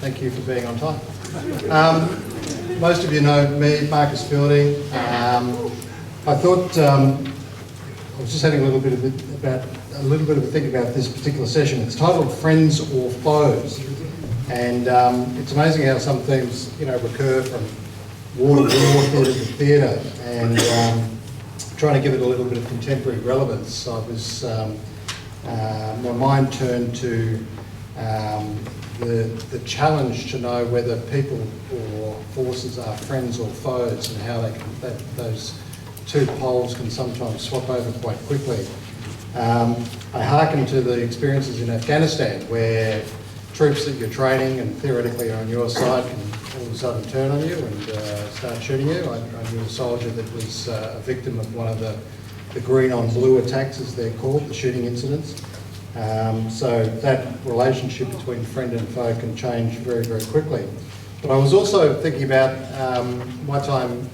Thank you for being on time. Most of you know me, Marcus Fielding. I thought I was just having a little bit of a think about this particular session. It's titled "Friends or Foes," and it's amazing how some themes, recur from war to war, theatre to theatre, and trying to give it a little bit of contemporary relevance. I was my mind turned to the challenge to know whether people or forces are friends or foes, and how those two poles can sometimes swap over quite quickly. I hearken to the experiences in Afghanistan, where troops that you're training and theoretically are on your side can all of a sudden turn on you and start shooting you. I knew a soldier that was a victim of one of the green on blue attacks, as they're called, the shooting incidents. So that relationship between friend and foe can change very, very quickly. But I was also thinking about my time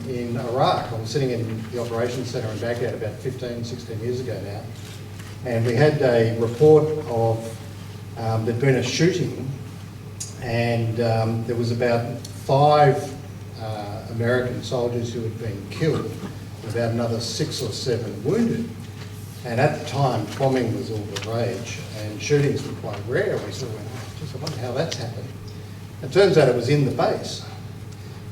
in Iraq. I was sitting in the operations centre in Baghdad about 15, 16 years ago now, and we had a report of there'd been a shooting, and there was about 5 American soldiers who had been killed, and about another 6 or 7 wounded. And at the time, bombing was all the rage, and shootings were quite rare. We sort of went, I wonder how that's happened. It turns out it was in the base.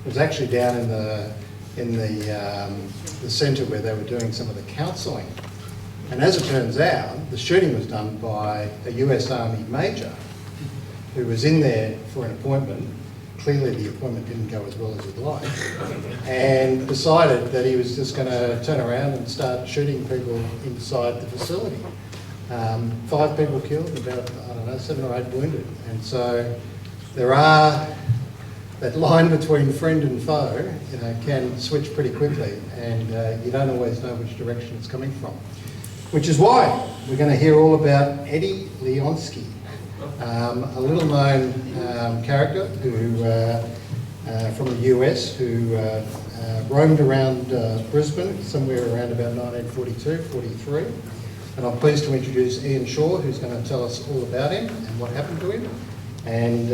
It was actually down in the centre where they were doing some of the counselling. And as it turns out, the shooting was done by a US Army major who was in there for an appointment. Clearly the appointment didn't go as well as he'd like, and decided that he was just going to turn around and start shooting people inside the facility. 5 people killed, about, 7 or 8 wounded. And so there are, that line between friend and foe, can switch pretty quickly, and you don't always know which direction it's coming from. Which is why we're going to hear all about Eddie Leonski, a little-known character who, from the US, who roamed around Brisbane somewhere around about 1942, 43. And I'm pleased to introduce Ian Shaw, who's going to tell us all about him and what happened to him, and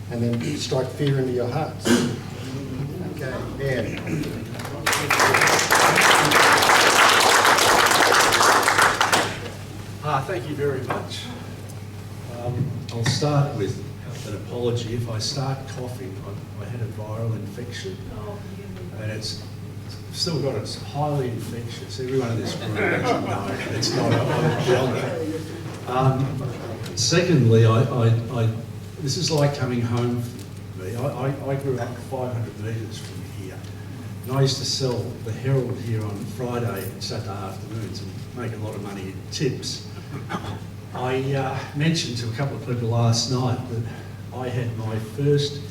then strike fear into your hearts. Okay, Ian. Thank you very much. I'll start with an apology. If I start coughing, I had a viral infection, and it's still got, it's highly infectious. Everyone in this room actually knows it's not a secondly, this is like coming home for me. I grew up 500 metres from here, and I used to sell the Herald here on Friday and Saturday afternoons and make a lot of money in tips. I mentioned to a couple of people last night that I had my first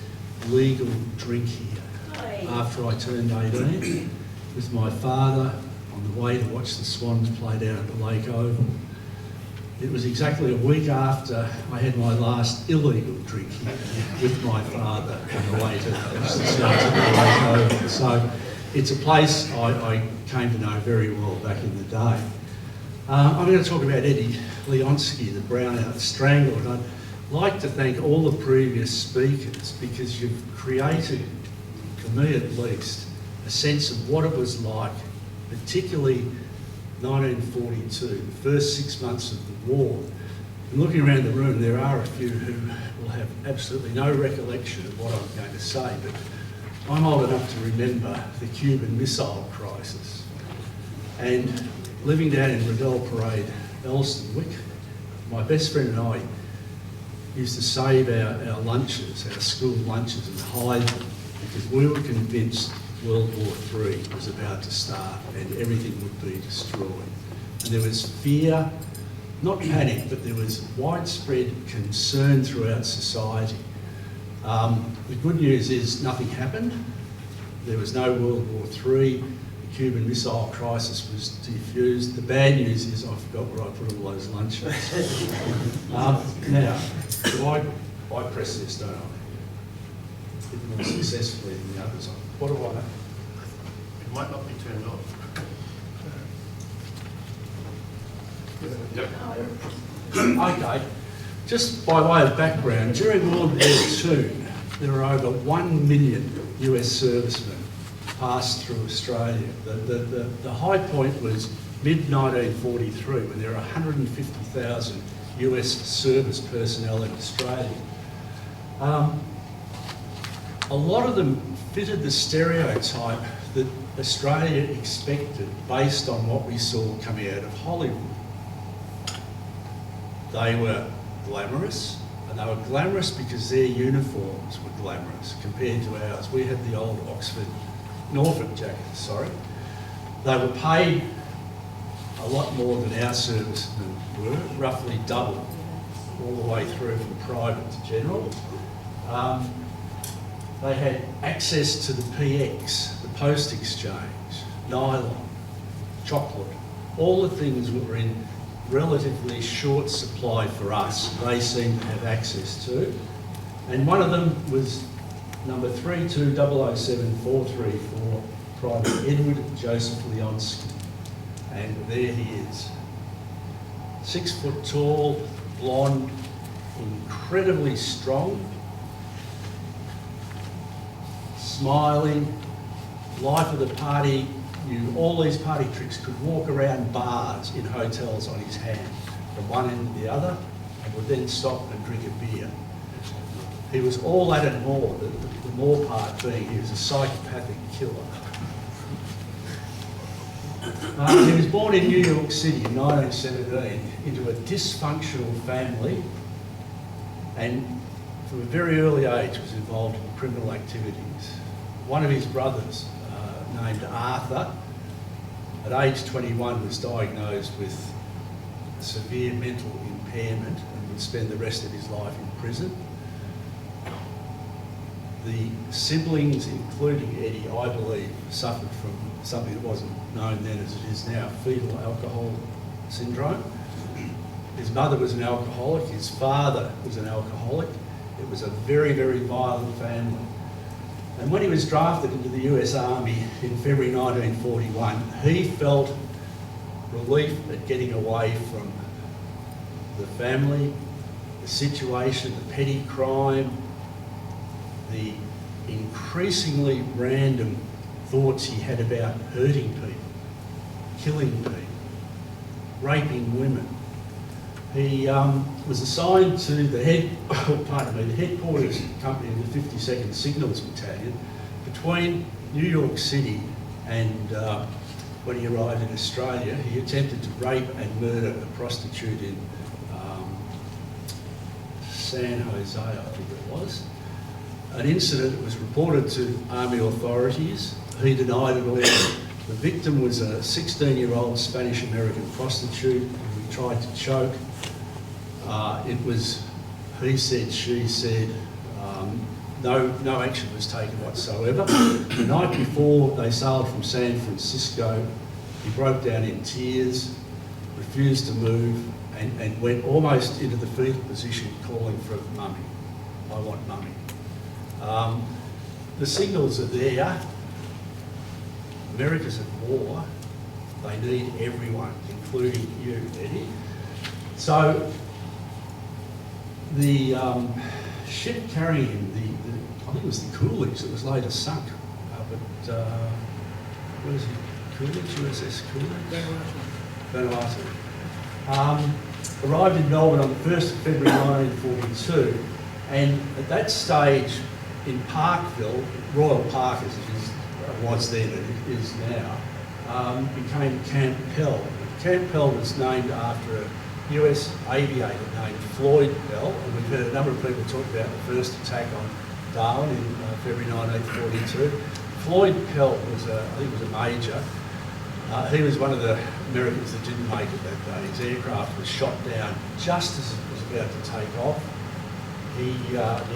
legal drink here after I turned 18 with my father on the way to watch the Swans play down at the Lake Oval. It was exactly a week after I had my last illegal drink here with my father on the way to watch the Swans at the Lake Oval. So it's a place I came to know very well back in the day. I'm going to talk about Eddie Leonski, the brownout strangler, and I'd like to thank all the previous speakers, because you've created, for me at least, a sense of what it was like, particularly 1942, the first 6 months of the war. And looking around the room, there are a few who will have absolutely no recollection of what I'm going to say, but I'm old enough to remember the Cuban Missile Crisis. And living down in Riddell Parade, Elstonwick, my best friend and I used to save our lunches, our school lunches, and hide them, because we were convinced World War III was about to start and everything would be destroyed. And there was fear, not panic, but there was widespread concern throughout society. The good news is nothing happened. There was no World War III. The Cuban Missile Crisis was defused. The bad news is I forgot where I put all those lunches. Now, do I press this, don't I? A bit more successfully than the others. What do I have? It might not be turned off. Yep. Okay. just by way of background, during World War II, there were over 1 million US servicemen passed through Australia. The high point was mid-1943 when there were 150,000 US service personnel in Australia. A lot of them fitted the stereotype that Australia expected based on what we saw coming out of Hollywood. They were glamorous, and they were glamorous because their uniforms were glamorous compared to ours. We had the old Oxford Norfolk jackets, sorry. They were paid a lot more than our servicemen were, roughly double, all the way through from private to general. They had access to the PX, the post exchange, nylon, chocolate, all the things that were in relatively short supply for us, they seemed to have access to. And one of them was number 32007-434, Private Edward Joseph Leonski. And there he is. 6 foot tall, blonde, incredibly strong, smiling, life of the party, knew all these party tricks, could walk around bars in hotels on his hand from one end to the other, and would then stop and drink a beer. He was all that and more, the more part being he was a psychopathic killer. He was born in New York City in 1917 into a dysfunctional family, and from a very early age was involved in criminal activities. One of his brothers, named Arthur, at age 21 was diagnosed with severe mental impairment and would spend the rest of his life in prison. The siblings, including Eddie, I believe, suffered from something that wasn't known then as it is now, fetal alcohol syndrome. His mother was an alcoholic, his father was an alcoholic. It was a very, very violent family. And when he was drafted into the US Army in February 1941, he felt relief at getting away from the family, the situation, the petty crime, the increasingly random thoughts he had about hurting people, killing people, raping women. He was assigned to the headquarters company of the 52nd Signals Battalion between New York City and when he arrived in Australia. He attempted to rape and murder a prostitute in San Jose, I think it was. An incident that was reported to Army authorities. He denied it all. The victim was a 16-year-old Spanish-American prostitute who he tried to choke. It was he said, she said, no action was taken whatsoever. The night before they sailed from San Francisco, he broke down in tears, refused to move, and went almost into the fetal position calling for mummy. I want mummy. The signals are there. America's at war. They need everyone, including you, Eddie. So the ship carrying him, I think it was the Coolidge that was later sunk, but where is he? Coolidge, USS Coolidge? Vanuatu. Arrived in Melbourne on the 1st of February 1942, and at that stage in Parkville, Royal Park as it was then and it is now, became Camp Pell. Camp Pell was named after a US aviator named Floyd Pell, and we've heard a number of people talk about the first attack on Darwin in February 1942. Floyd Pell was, I think, was a major. He was one of the Americans that didn't make it that day. His aircraft was shot down just as it was about to take off. The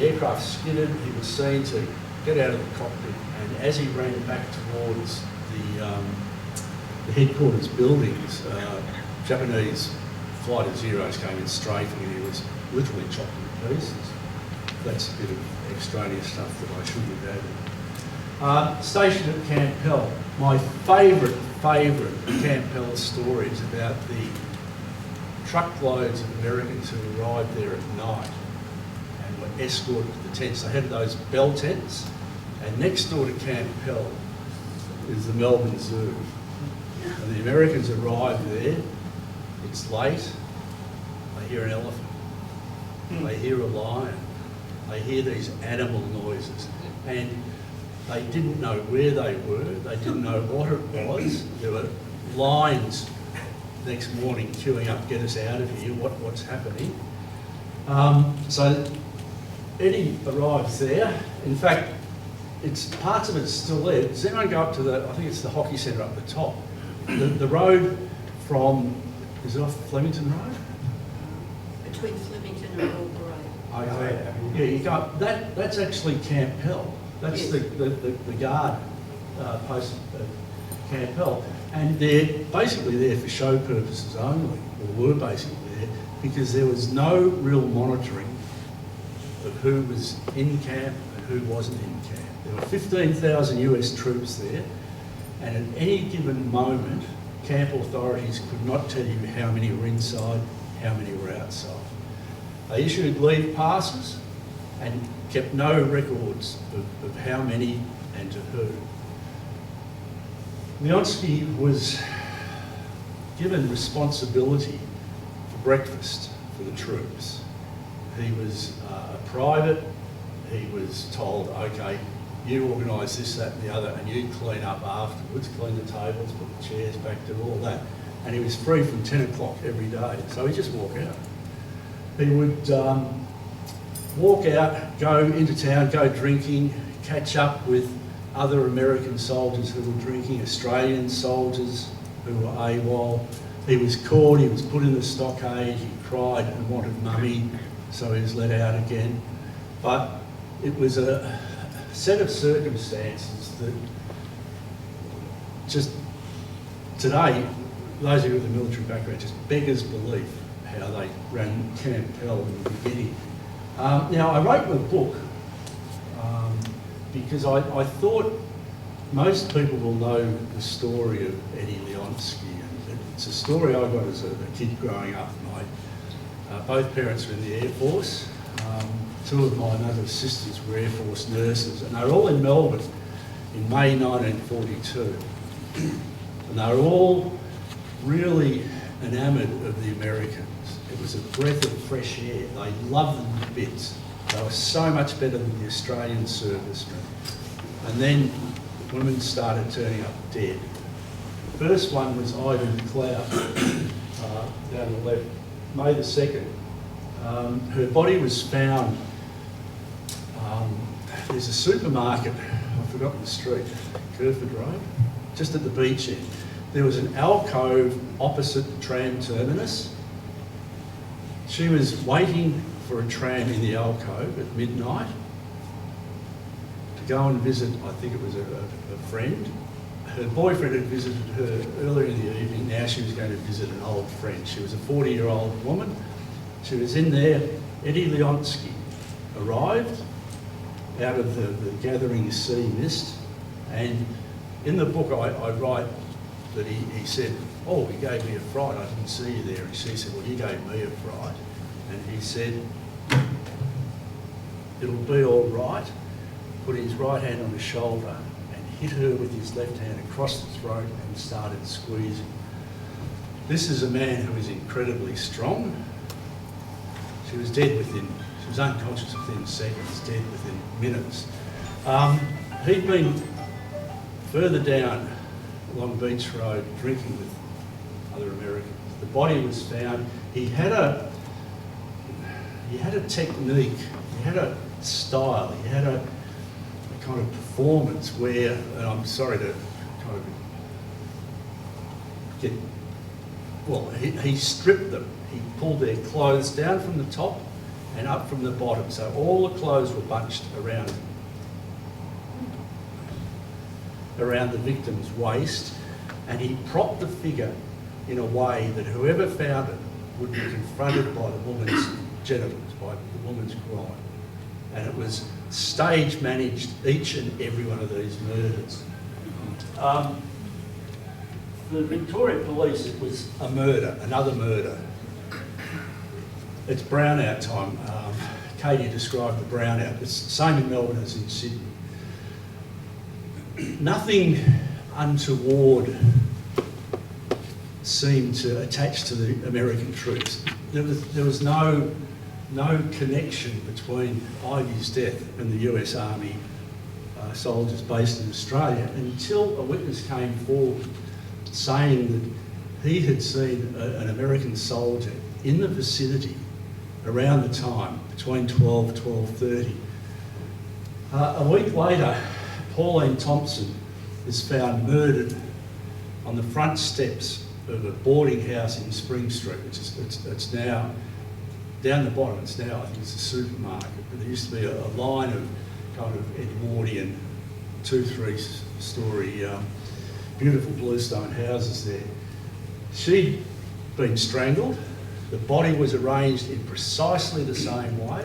aircraft skidded. He was seen to get out of the cockpit, and as he ran back towards the headquarters buildings, Japanese fighter Zeros came in strafing, and he was literally chopped in pieces. That's a bit of extraneous stuff that I shouldn't have added. Stationed at Camp Pell, my favourite Camp Pell story is about the truckloads of Americans who arrived there at night and were escorted to the tents. They had those bell tents, and next door to Camp Pell is the Melbourne Zoo. And the Americans arrive there, it's late, they hear an elephant, they hear a lion, they hear these animal noises, and they didn't know where they were, they didn't know what it was. There were lines next morning queuing up, get us out of here, what's happening. So Eddie arrives there. In fact, parts of it's still there. Does anyone go up to I think it's the hockey centre up the top. The road from, is it off Flemington Road? Between Flemington and Hawke Road. Yeah, you go up, that's actually Camp Pell. That's Yes. the guard post at Camp Pell. And they're basically there for show purposes only, or were basically there, because there was no real monitoring of who was in camp and who wasn't in camp. There were 15,000 US troops there, and at any given moment, camp authorities could not tell you how many were inside, how many were outside. They issued leave passes and kept no records of how many and to who. Leonski was given responsibility for breakfast for the troops. He was a private. He was told, okay, you organise this, that and the other, and you clean up afterwards, clean the tables, put the chairs back, do all that. And he was free from 10 o'clock every day, so he'd just walk out. He would walk out, go into town, go drinking, catch up with other American soldiers who were drinking, Australian soldiers who were AWOL. He was caught, he was put in the stockade, he cried and wanted mummy, so he was let out again. But it was a set of circumstances that just today, those of you with a military background, just beggars belief how they ran Camp Pell in the beginning. Now, I wrote the book because I thought most people will know the story of Eddie Leonski. And it's a story I got as a kid growing up. Both parents were in the Air Force. Two of my mother's sisters were Air Force nurses, and they were all in Melbourne in May 1942. And they were all really enamoured of the Americans. It was a breath of fresh air. They loved them to bits. They were so much better than the Australian servicemen. And then women started turning up dead. The first one was Ivan Cloud, down the left, May the 2nd. Her body was found, there's a supermarket, I've forgotten the street, Kerford Road, just at the beach end. There was an alcove opposite the tram terminus. She was waiting for a tram in the alcove at midnight to go and visit, I think it was a friend. Her boyfriend had visited her earlier in the evening. Now she was going to visit an old friend. She was a 40-year-old woman. She was in there. Eddie Leonski arrived out of the gathering sea mist, and in the book I write that he said, oh, he gave me a fright, I didn't see you there. And she said, well, you gave me a fright. And he said, it'll be all right. Put his right hand on her shoulder and hit her with his left hand across the throat and started squeezing. This is a man who is incredibly strong. She was dead she was unconscious within seconds, dead within minutes. He'd been further down Long Beach Road drinking with other Americans. The body was found. He had a technique, he had a style, he had a kind of performance where, and I'm sorry to kind of get, well, he stripped them. He pulled their clothes down from the top and up from the bottom. So all the clothes were bunched around the victim's waist, and he propped the figure in a way that whoever found it would be confronted by the woman's genitals, by the woman's groin. And it was stage managed, each and every one of these murders. The Victoria Police, it was a murder, another murder. it's brownout time. Katie described the brownout. It's the same in Melbourne as in Sydney. Nothing untoward seemed to attach to the American troops. There was no connection between Ivy's death and the US Army soldiers based in Australia until a witness came forward saying that he had seen an American soldier in the vicinity around the time, between 12:30. A week later, Pauline Thompson is found murdered on the front steps of a boarding house in Spring Street, which is it's now down the bottom. It's now, I think it's a supermarket, but there used to be a line of kind of Edwardian 2-3 story beautiful bluestone houses there. She'd been strangled. The body was arranged in precisely the same way,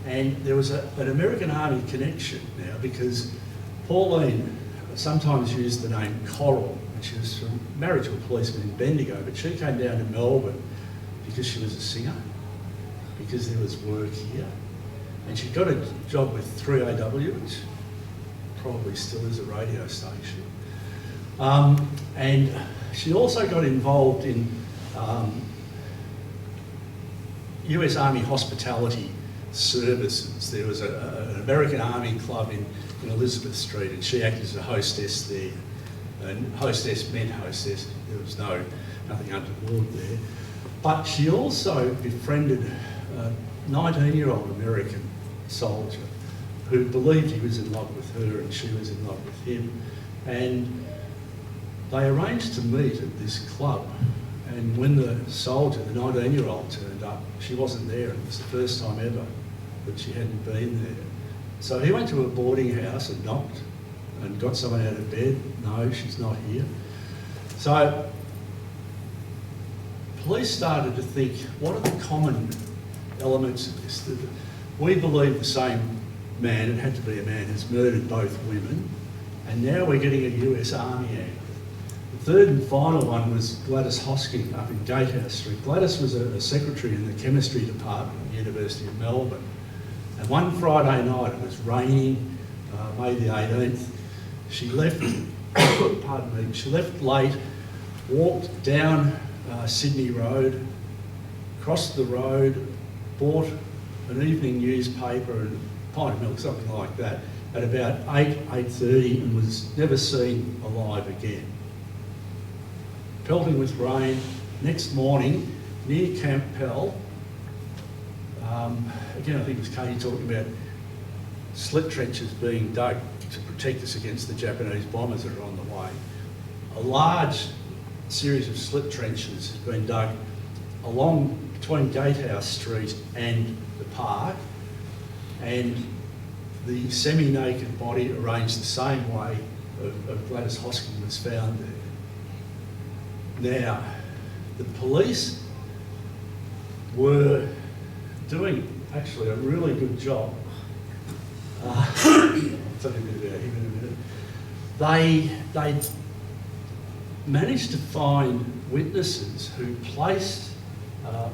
and there was an American Army connection now, because Pauline sometimes used the name Coral, and she was married to a policeman in Bendigo, but she came down to Melbourne because she was a singer, because there was work here, and she got a job with 3AW, which probably still is a radio station, and she also got involved in US Army hospitality services. There was an American Army club in Elizabeth Street, and she acted as a hostess there. And hostess meant hostess. There was nothing untoward there. But she also befriended a 19-year-old American soldier who believed he was in love with her and she was in love with him. And they arranged to meet at this club. And when the soldier, the 19-year-old, turned up, she wasn't there. It was the first time ever that she hadn't been there. So he went to a boarding house and knocked and got someone out of bed. No, she's not here. So police started to think, what are the common elements of this? That we believe the same man, it had to be a man, has murdered both women, and now we're getting a US Army angle. The third and final one was Gladys Hosking up in Gatehouse Street. Gladys was a secretary in the chemistry department at the University of Melbourne. And one Friday night, it was raining, May the 18th, she left, pardon me, she left late, walked down Sydney Road, crossed the road, bought an evening newspaper and a pint of milk, something like that, at about 8:30, and was never seen alive again. Pelting with rain. Next morning, near Camp Pell, again I think it was Katie talking about slit trenches being dug to protect us against the Japanese bombers that are on the way. A large series of slit trenches has been dug along between Gatehouse Street and the park, and the semi-naked body arranged the same way of Gladys Hosking was found there. Now, the police were doing actually a really good job. I'll tell you a bit about him in a minute. They managed to find witnesses who placed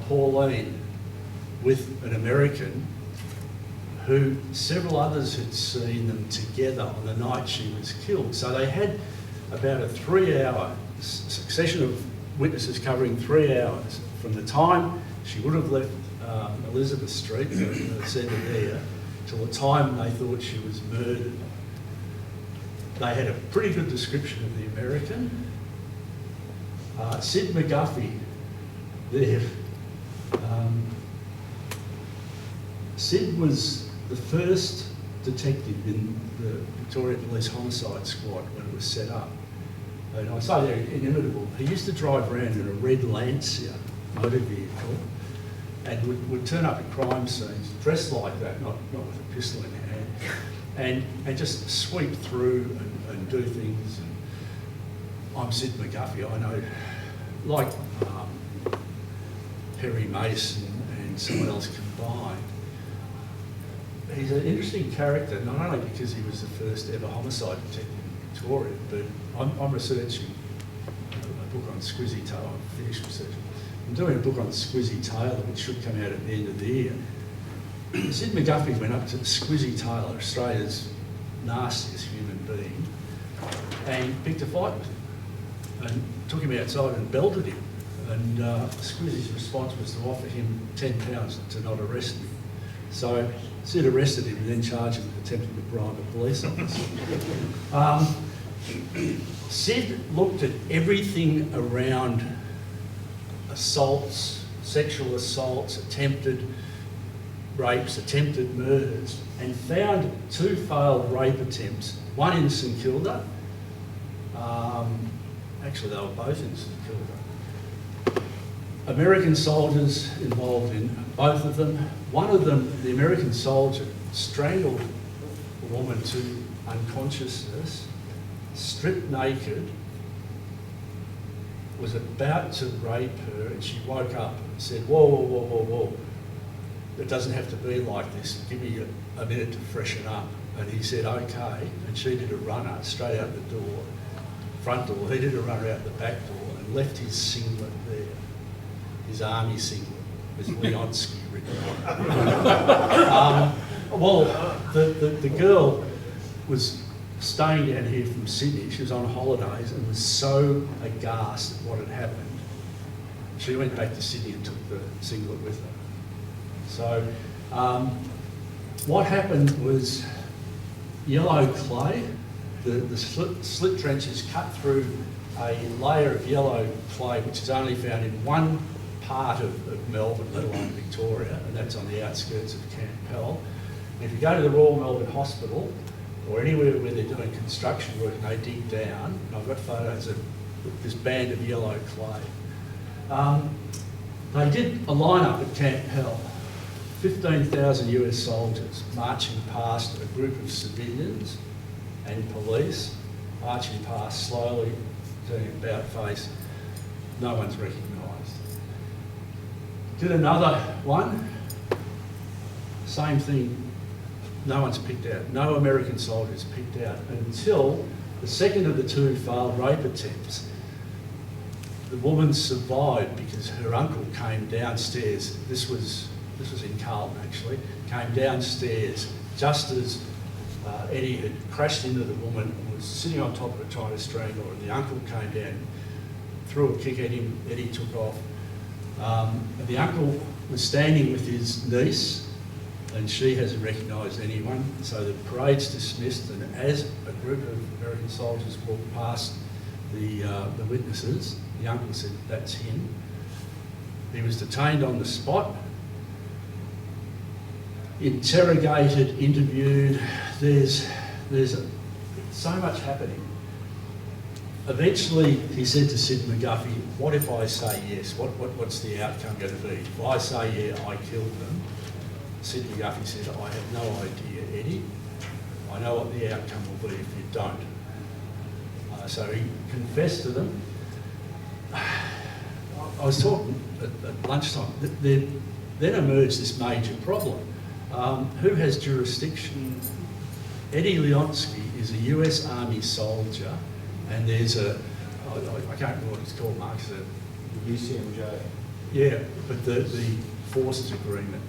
Pauline with an American who several others had seen them together on the night she was killed. So they had about a 3-hour succession of witnesses covering 3 hours from the time she would have left Elizabeth Street, the centre there, till the time they thought she was murdered. They had a pretty good description of the American. Sid McGuffey there. Sid was the first detective in the Victoria Police Homicide Squad when it was set up. And I say they're inimitable. He used to drive around in a red Lancia motor vehicle and would turn up at crime scenes dressed like that, not with a pistol in hand, and just sweep through and do things. And I'm Sid McGuffey. I know, like Perry Mason and someone else combined, he's an interesting character, not only because he was the first ever homicide detective in Victoria, but I'm researching a book on Squizzy Toe. I've finished researching. I'm doing a book on Squizzy Taylor, which should come out at the end of the year. Sid McGuffey went up to Squizzy Taylor, Australia's nastiest human being, and picked a fight with him and took him outside and belted him. And Squizzy's response was to offer him £10 to not arrest him. So Sid arrested him and then charged him with attempting to bribe a police officer. Sid looked at everything around assaults, sexual assaults, attempted rapes, attempted murders, and found 2 failed rape attempts, one in St Kilda. Actually, they were both in St Kilda. American soldiers involved in both of them. One of them, the American soldier, strangled a woman to unconsciousness, stripped naked, was about to rape her, and she woke up and said, whoa, whoa, whoa, whoa, whoa. It doesn't have to be like this. Give me a minute to freshen up. And he said, okay. And she did a runner straight out the door, front door. He did a runner out the back door and left his singlet there, his army singlet with Leonski written on it. Well, the girl was staying down here from Sydney. She was on holidays and was so aghast at what had happened. She went back to Sydney and took the singlet with her. So what happened was yellow clay, the slit trenches cut through a layer of yellow clay which is only found in one part of Melbourne, let alone Victoria, and that's on the outskirts of Camp Pell. And if you go to the Royal Melbourne Hospital or anywhere where they're doing construction work and they dig down, and I've got photos of this band of yellow clay. They did a lineup at Camp Pell. 15,000 US soldiers marching past a group of civilians and police, marching past slowly, turning about face. No one's recognised. Did another one, same thing, no one's picked out. No American soldiers picked out until the second of the 2 failed rape attempts. The woman survived because her uncle came downstairs. This was in Carlton actually, came downstairs just as Eddie had crashed into the woman and was sitting on top of her trying to strangle her, and the uncle came down, threw a kick at him, Eddie took off. And the uncle was standing with his niece and she hasn't recognised anyone, so the parade's dismissed, and as a group of American soldiers walked past the witnesses, the uncle said, that's him. He was detained on the spot, interrogated, interviewed. There's so much happening. Eventually, he said to Sid McGuffey, what if I say yes? What's the outcome going to be? If I say, yeah, I killed them, Sid McGuffey said, I have no idea, Eddie. I know what the outcome will be if you don't. So he confessed to them. I was talking at lunchtime. Then emerged this major problem. Who has jurisdiction? Eddie Leonski is a US Army soldier, and there's I can't remember what it's called, Mark. UCMJ. Yeah, but the forces agreement.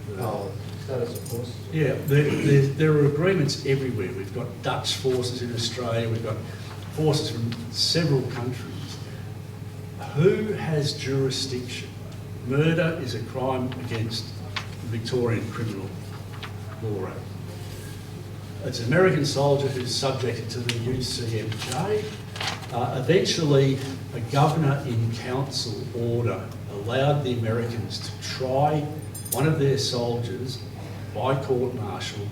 Status of forces. Yeah, there are agreements everywhere. We've got Dutch forces in Australia, we've got forces from several countries. Who has jurisdiction? Murder is a crime against the Victorian Criminal Law Act. It's an American soldier who's subjected to the UCMJ. Eventually, a governor in council order allowed the Americans to try one of their soldiers by court-martial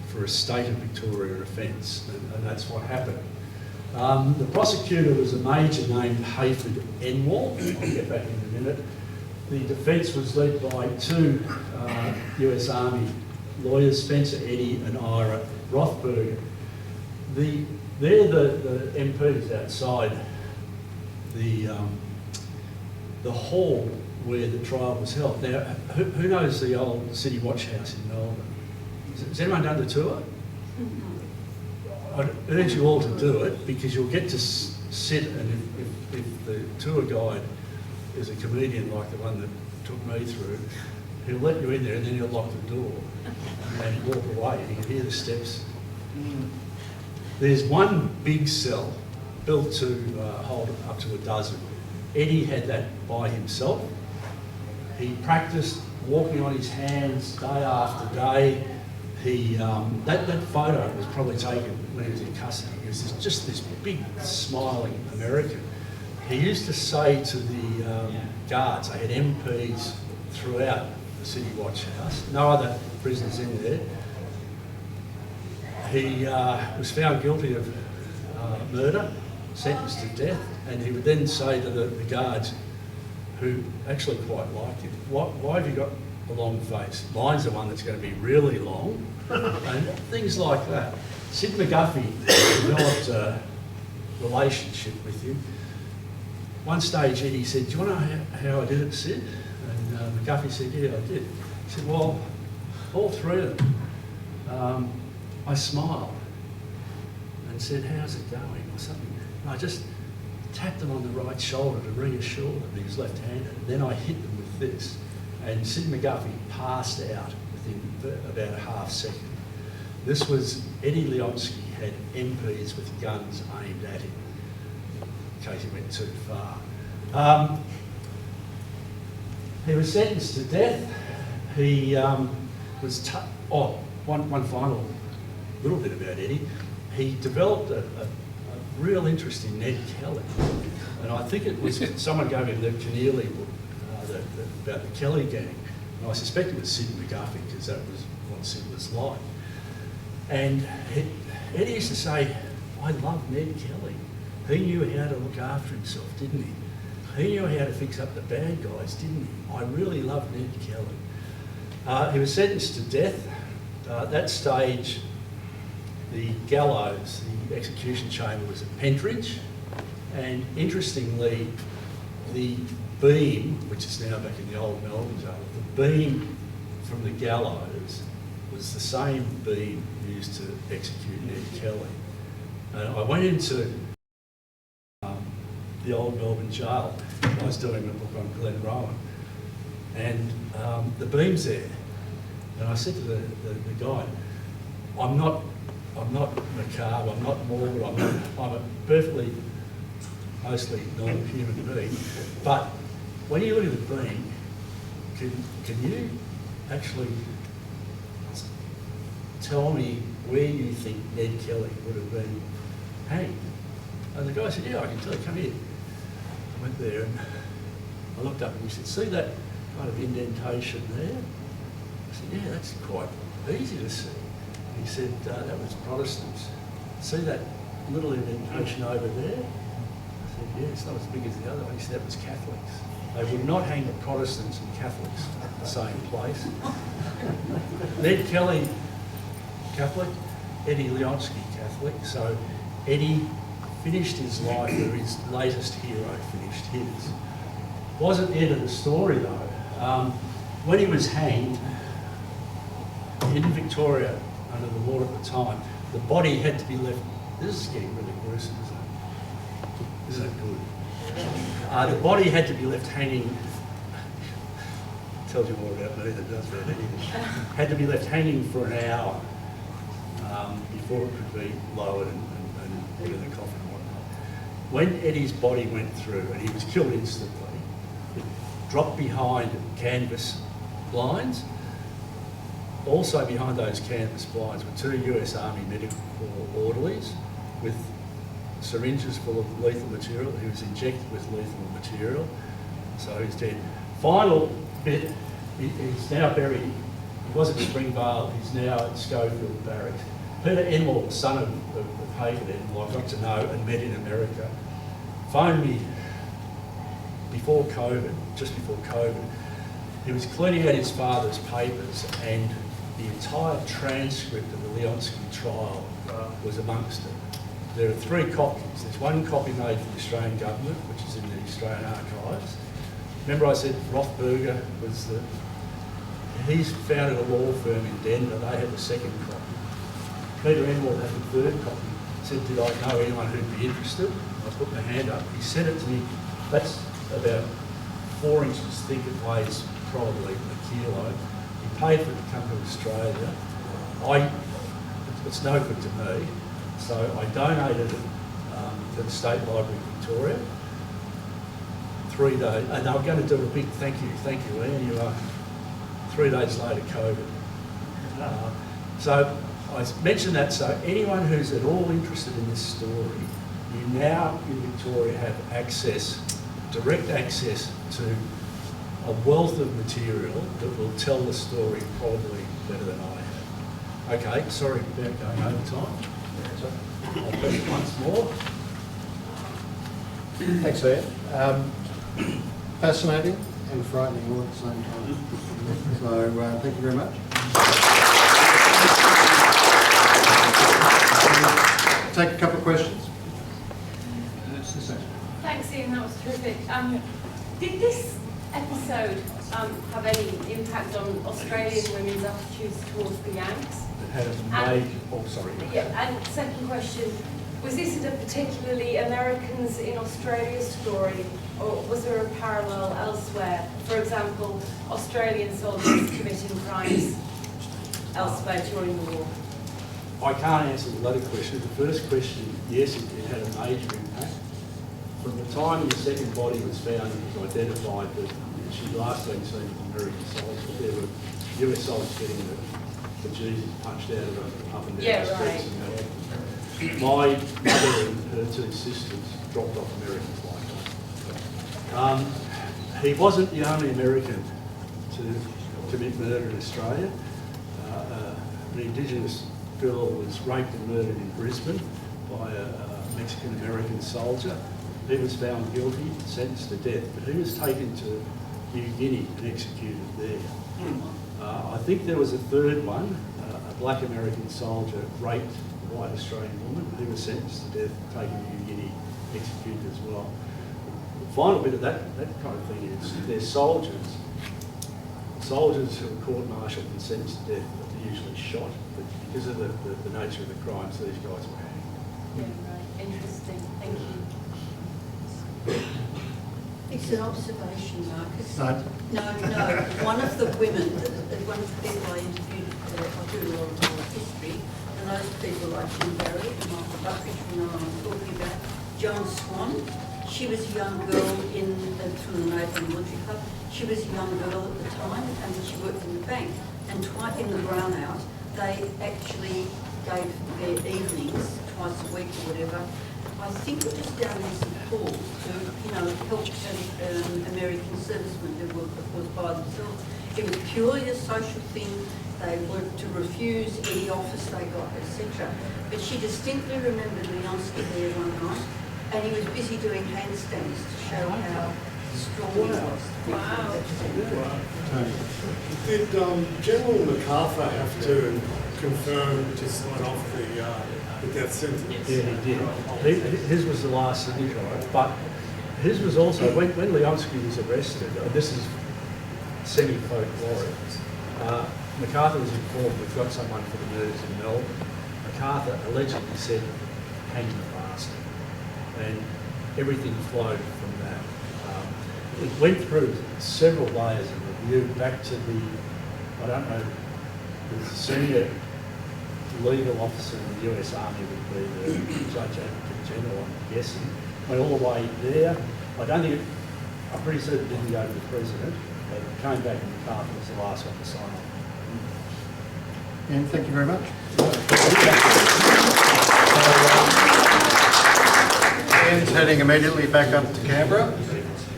for a state of Victoria offence, and that's what happened. The prosecutor was a major named Hayford Enwall. I'll get back in a minute. The defence was led by 2 US Army lawyers, Spencer Eddy and Ira Rothberger. They're the MPs outside the hall where the trial was held. Now, who knows the old City Watch House in Melbourne? Has anyone done the tour? I'd urge you all to do it because you'll get to sit, and if the tour guide is a comedian like the one that took me through. He'll let you in there and then he'll lock the door and walk away and you can hear the steps. There's one big cell built to hold up to a dozen. Eddie had that by himself. He practiced walking on his hands day after day. That photo was probably taken when he was in custody. He was just this big, smiling American. He used to say to the guards, they had MPs throughout the City Watch House, no other prisoners in there. He was found guilty of murder, sentenced to death, and he would then say to the guards, who actually quite liked him, why have you got a long face? Mine's the one that's going to be really long, and things like that. Sid McGuffey developed a relationship with him. One stage Eddie said, do you want to know how I did it, Sid? And McGuffey said, yeah, I did. He said, well, all three of them, I smiled and said, how's it going, or something. And I just tapped them on the right shoulder to reassure them he was left-handed. And then I hit them with this. And Sid McGuffey passed out within about a half second. This was Eddie Leonski had MPs with guns aimed at him, in case he went too far. He was sentenced to death. He was... one final little bit about Eddie. He developed a real interest in Ned Kelly. And I think it was someone gave him the Keneally book about the Kelly gang. And I suspect it was Sid McGuffey because that was what Sid was like. And Eddie used to say, I love Ned Kelly. He knew how to look after himself, didn't he? He knew how to fix up the bad guys, didn't he? I really love Ned Kelly. He was sentenced to death. At that stage, the gallows, the execution chamber was at Pentridge. And interestingly, the beam, which is now back in the old Melbourne jail, the beam from the gallows was the same beam used to execute Ned Kelly. And I went into the old Melbourne jail. I was doing a book on Glen Rowan, and the beam's there. And I said to the guy, I'm not macabre, I'm not morbid, I'm a perfectly, mostly normal human being. But when you look at the beam, can you actually tell me where you think Ned Kelly would have been hanged? And the guy said, yeah, I can tell you, come here. I went there and I looked up and he said, see that kind of indentation there? I said, yeah, that's quite easy to see. He said, that was Protestants. See that little indentation over there? I said, yeah, it's not as big as the other one. He said, that was Catholics. They would not hang the Protestants and Catholics at the same place. Ned Kelly, Catholic, Eddie Leonski, Catholic. So Eddie finished his life where his latest hero finished his. Wasn't the end of the story though. When he was hanged in Victoria under the law at the time, the body had to be left. This is getting really gruesome, isn't it good? The body had to be left hanging. Tells you more about me than does about anything. Had to be left hanging for an hour before it could be lowered and put in the coffin and whatnot. When Eddie's body went through, and he was killed instantly, it dropped behind canvas blinds. Also behind those canvas blinds were two US Army Medical Corps orderlies with syringes full of lethal material. He was injected with lethal material, so he's dead. Final bit, he's now buried. He was at Springvale, he's now at Schofield Barracks. Peter Enmore, son of Hagan Enmore, I got to know and met in America, phoned me before COVID, just before COVID. He was cleaning out his father's papers and the entire transcript of the Leonski trial was amongst it. There are 3 copies. There's one copy made for the Australian government, which is in the Australian archives. Remember I said Rothberger was he's founded a law firm in Denver. They have the 2nd copy. Peter Enmore had the 3rd copy. Said, did I know anyone who'd be interested? I put my hand up. He sent it to me. That's about 4 inches thick, it weighs probably a kilo. He paid for it to come to Australia. It's no good to me, so I donated it to the State Library of Victoria. 3 days, and they were going to do a big thank you, Ian, you are. 3 days later, COVID. So I mentioned that, so anyone who's at all interested in this story, you now in Victoria have access, direct access to a wealth of material that will tell the story probably better than I have. Okay, sorry about going over time. I'll press it once more. Thanks, Ian. Fascinating and frightening all at the same time. So thank you very much. Take a couple of questions. Thanks, Ian, that was terrific. Did this episode have any impact on Australian women's attitudes towards the Yanks? It had a major, Yeah, and second question, was this a particularly Americans in Australia story, or was there a parallel elsewhere? For example, Australian soldiers committing crimes elsewhere during the war? I can't answer the latter question. The first question, yes, it had a major impact. From the time the second body was found, it was identified that she'd last been seen with American soldiers. There were US soldiers getting the Jesus punched out of her up and down the streets. Right. My mother and her 2 sisters dropped off Americans like that. He wasn't the only American to commit murder in Australia. An Indigenous girl was raped and murdered in Brisbane by a Mexican-American soldier. He was found guilty, sentenced to death, but he was taken to New Guinea and executed there. I think there was a third one, a black American soldier raped a white Australian woman, but he was sentenced to death, taken to New Guinea, executed as well. The final bit of that kind of thing is they're soldiers who are court-martialed and sentenced to death are usually shot, but because of the nature of the crimes, these guys were hanged. Yeah, right. Interesting. Thank you. It's an observation, Marcus. No. No. One of the women, one of the people I interviewed, I do a lot of history, and those people like Jim Barry and Michael Buckridge, who know what I'm talking about. Joan Swan, she was a young girl from the Naval Military Club. She was a young girl at the time, and she worked in the bank. And twice in the brownout, they actually gave their evenings twice a week or whatever. I think it was down in St Paul to, help American servicemen who were, of course, by themselves. It was purely a social thing. They were to refuse any office they got, etc. But she distinctly remembered Leonski there one night, and he was busy doing handstands to show how strong he was. Wow. Did General MacArthur have to confirm to sign off the death sentence? Yeah, he did. His was the last signature, but his was also, when Leonski was arrested, this is semi-folkloric, MacArthur was informed we've got someone for the murders in Melbourne. MacArthur allegedly said, hang the bastard. And everything flowed from that. It went through several layers of review back to the, I don't know, the senior legal officer in the US Army would be the Judge Advocate General, I'm guessing. Went all the way there. I'm pretty certain it didn't go to the President, but it came back and MacArthur was the last one to sign off. Ian, thank you very much. Ian's heading immediately back up to Canberra.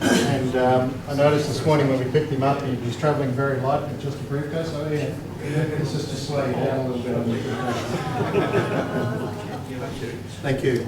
And I noticed this morning when we picked him up, he was travelling very light with just a briefcase. So Ian, this is to slow you down a little bit on your Thank you.